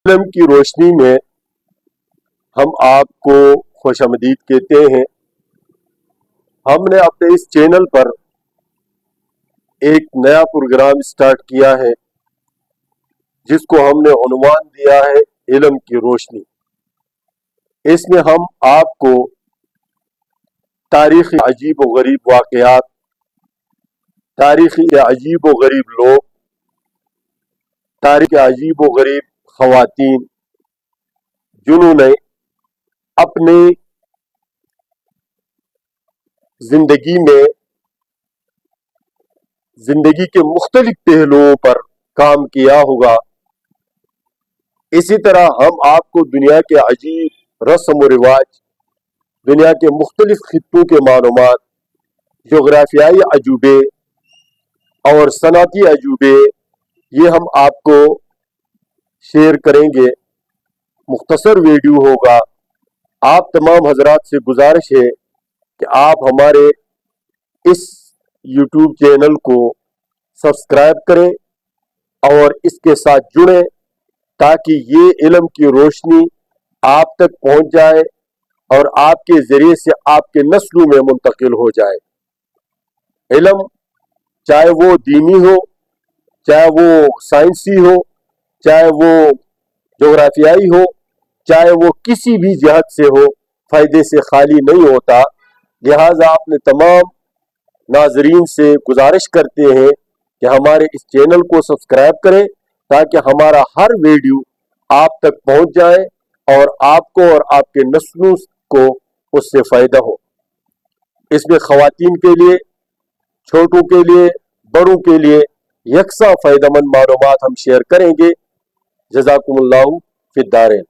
علم کی روشنی میں ہم آپ کو خوش آمدید کہتے ہیں۔ ہم نے اپنے اس چینل پر ایک نیا پروگرام سٹارٹ کیا ہے جس کو ہم نے عنوان دیا ہے علم کی روشنی۔ اس میں ہم آپ کو تاریخی عجیب و غریب واقعات، تاریخی عجیب و غریب لوگ، تاریخ عجیب و غریب خواتین جنہوں نے اپنی زندگی کے مختلف پہلوؤں پر کام کیا ہوگا، اسی طرح ہم آپ کو دنیا کے عجیب رسم و رواج، دنیا کے مختلف خطوں کے معلومات، جغرافیائی عجوبے اور صنعتی عجوبے یہ ہم آپ کو شیئر کریں گے۔ مختصر ویڈیو ہوگا۔ آپ تمام حضرات سے گزارش ہے کہ آپ ہمارے اس یوٹیوب چینل کو سبسکرائب کریں اور اس کے ساتھ جڑیں تاکہ یہ علم کی روشنی آپ تک پہنچ جائے اور آپ کے ذریعے سے آپ کے نسلوں میں منتقل ہو جائے۔ علم چاہے وہ دینی ہو، چاہے وہ سائنسی ہو، چاہے وہ جغرافیائی ہو، چاہے وہ کسی بھی جہت سے ہو، فائدے سے خالی نہیں ہوتا۔ لہٰذا اپنے تمام ناظرین سے گزارش کرتے ہیں کہ ہمارے اس چینل کو سبسکرائب کریں تاکہ ہمارا ہر ویڈیو آپ تک پہنچ جائے اور آپ کو اور آپ کے نسلوں کو اس سے فائدہ ہو۔ اس میں خواتین کے لیے، چھوٹوں کے لیے، بڑوں کے لیے یکساں فائدہ مند معلومات ہم شیئر کریں گے۔ جزاکم اللہ فی الدارین۔